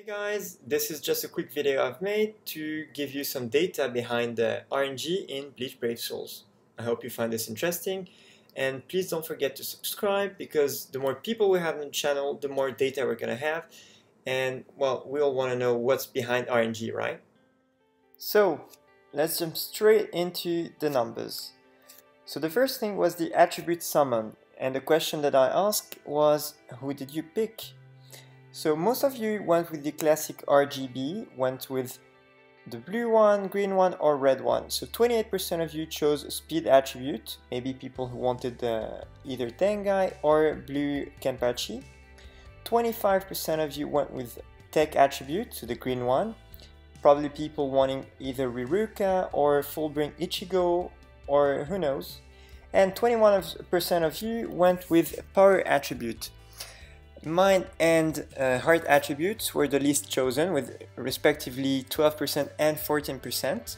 Guys, this is just a quick video I've made to give you some data behind the RNG in Bleach Brave Souls. I hope you find this interesting, and please don't forget to subscribe, because the more people we have on the channel, the more data we're gonna have, and well, we all want to know what's behind RNG, right? So let's jump straight into the numbers. So the first thing was the attribute summon, and the question that I asked was, who did you pick? So most of you went with the classic RGB, went with the blue one, green one, or red one. So 28% of you chose speed attribute, maybe people who wanted either Tengai or blue Kenpachi. 25% of you went with tech attribute, so the green one, probably people wanting either Riruka or Fullbring Ichigo, or who knows. And 21% of you went with power attribute. Mind and heart attributes were the least chosen, with respectively 12% and 14%.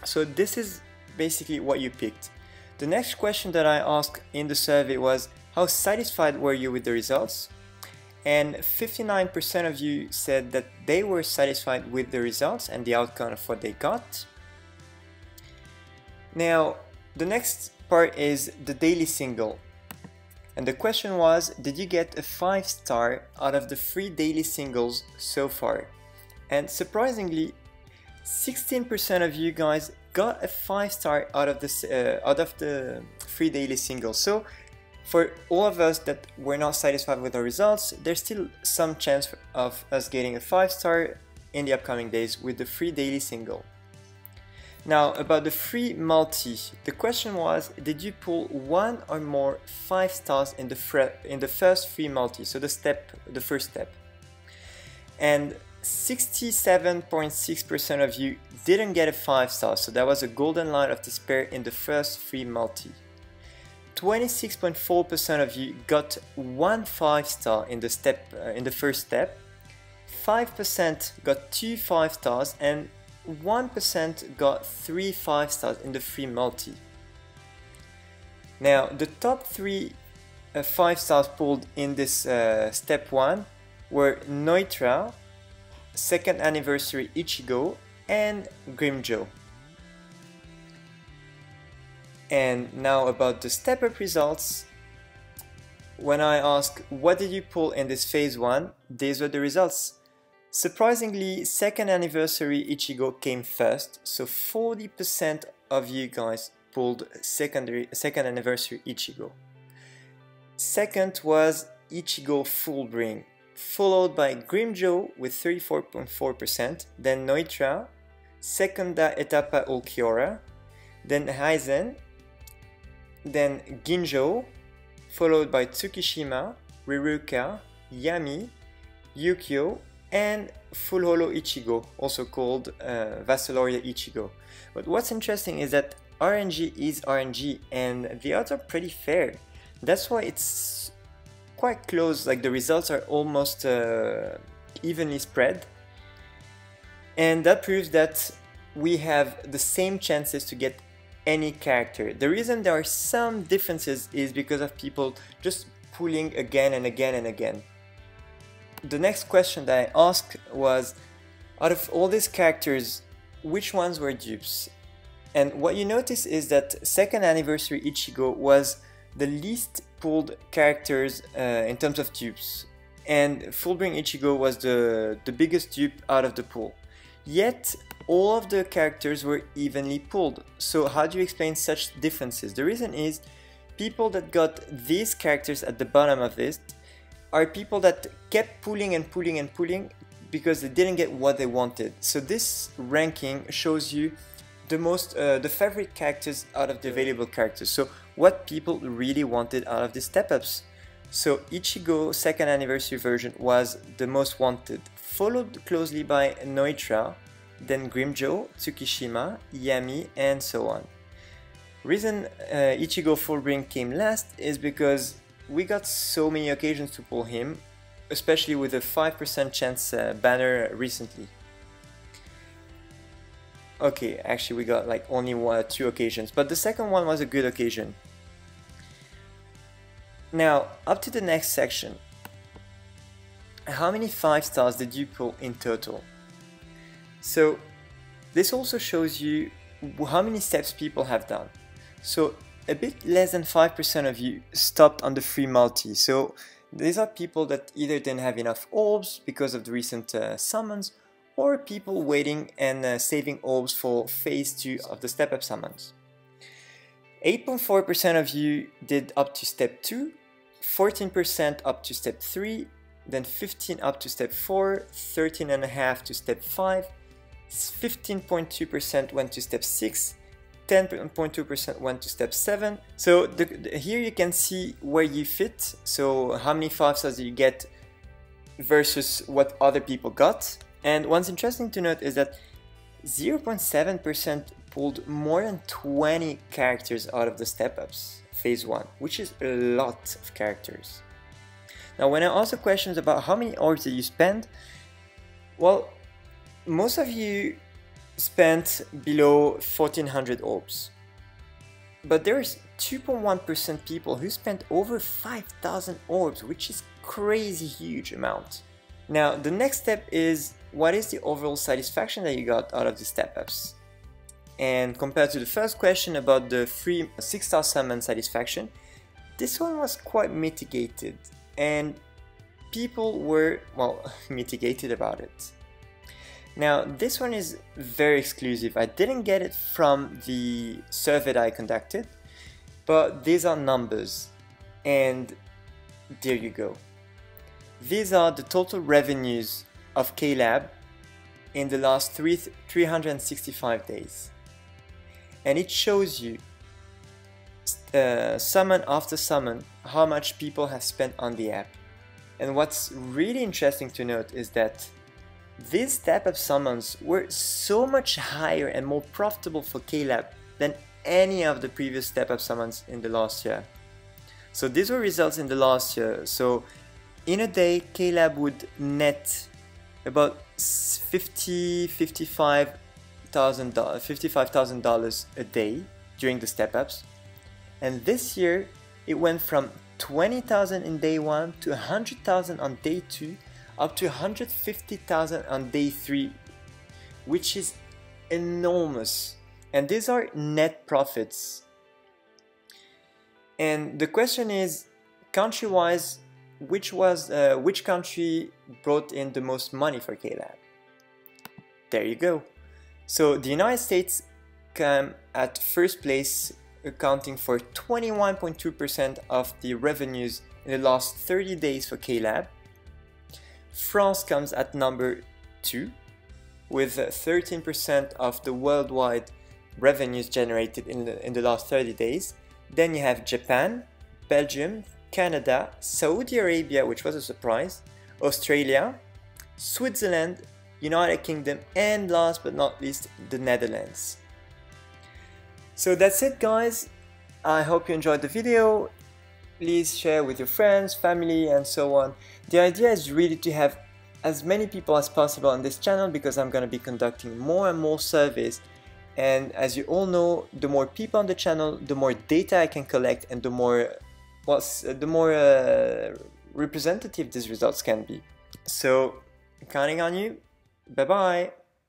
So this is basically what you picked. The next question that I asked in the survey was, how satisfied were you with the results? And 59% of you said that they were satisfied with the results and the outcome of what they got. Now, the next part is the daily single. And the question was, did you get a 5-star out of the 3 daily singles so far? And surprisingly, 16% of you guys got a 5-star out of the 3 daily singles. So for all of us that were not satisfied with our results, there's still some chance of us getting a 5-star in the upcoming days with the 3 daily single. Now, about the free multi, the question was, did you pull 1 or more 5 stars in the first free multi, so the first step? And 67.6% of you didn't get a 5-star, so that was a golden line of despair in the first free multi. 26.4% of you got 1 5-star in the first step. 5% got 2 5-stars, and 1% got 3 5-stars in the free multi. Now, the top 3 5-stars pulled in this step 1 were Neutra, Second Anniversary Ichigo, and Grimjo. And now about the step up results. When I asked what did you pull in this phase 1, these were the results. Surprisingly, Second Anniversary Ichigo came first, so 40% of you guys pulled Second Anniversary Ichigo. Second was Ichigo Fullbring, followed by Grimjo with 34.4%, then Neutra, Segunda Etapa Ulquiorra, then Heizen, then Ginjo, followed by Tsukishima, Riruka, Yami, Yukio, and Full Holo Ichigo, also called Vassaloria Ichigo. But what's interesting is that RNG is RNG, and the odds are pretty fair. That's why it's quite close, like the results are almost evenly spread. And that proves that we have the same chances to get any character. The reason there are some differences is because of people just pulling again and again and again. The next question that I asked was, out of all these characters, which ones were dupes? And what you notice is that Second Anniversary Ichigo was the least pulled characters in terms of dupes, and Fullbring Ichigo was the biggest dupe out of the pool. Yet all of the characters were evenly pulled. So how do you explain such differences? The reason is, people that got these characters at the bottom of this are people that kept pulling and pulling and pulling because they didn't get what they wanted. So this ranking shows you the favorite characters out of the available characters. So what people really wanted out of the step-ups. So Ichigo Second Anniversary version was the most wanted, followed closely by Neutra, then Grimjo, Tsukishima, Yami, and so on. Reason Ichigo Fullbring came last is because we got so many occasions to pull him, especially with a 5% chance banner recently. Okay, actually we got like only 2 occasions, but the second one was a good occasion. Now, up to the next section. how many 5 stars did you pull in total? So this also shows you how many steps people have done. So a bit less than 5% of you stopped on the free multi. So these are people that either didn't have enough orbs because of the recent summons, or people waiting and saving orbs for phase 2 of the step up summons. 8.4% of you did up to step 2, 14% up to step 3, then 15 up to step 4, 13.5 to step 5, 15.2% went to step 6, 10.2% went to step 7. So here you can see where you fit, so how many 5 stars you get versus what other people got. And what's interesting to note is that 0.7% pulled more than 20 characters out of the step-ups phase 1, which is a lot of characters. Now when I ask questions about how many orbs did you spend, well, most of you spent below 1400 orbs, but there's 2.1% people who spent over 5000 orbs, which is crazy huge amount. Now the next step is, what is the overall satisfaction that you got out of the step-ups? And compared to the first question about the free 6-star summon satisfaction, this one was quite mitigated, and people were, well, mitigated about it. Now this one is very exclusive. I didn't get it from the survey that I conducted, but these are numbers, and there you go. These are the total revenues of KLab in the last 365 days. And it shows you summon after summon how much people have spent on the app. And what's really interesting to note is that these step-up summons were so much higher and more profitable for KLab than any of the previous step-up summons in the last year. So these were results in the last year. So in a day, KLab would net about $55,000 a day during the step-ups. And this year, it went from 20,000 in day 1 to 100,000 on day 2, up to 150,000 on day 3, which is enormous. And these are net profits. And the question is, country-wise, which country brought in the most money for KLab? There you go. So the United States came at first place, accounting for 21.2% of the revenues in the last 30 days for KLab. France comes at number 2 with 13% of the worldwide revenues generated in the last 30 days. Then you have Japan, Belgium, Canada, Saudi Arabia, which was a surprise, Australia, Switzerland, United Kingdom, and last but not least, the Netherlands. So that's it, guys. I hope you enjoyed the video. Please share with your friends, family, and so on. The idea is really to have as many people as possible on this channel, because I'm going to be conducting more and more surveys. And as you all know, the more people on the channel, the more data I can collect, and the more representative these results can be. So, counting on you. Bye bye.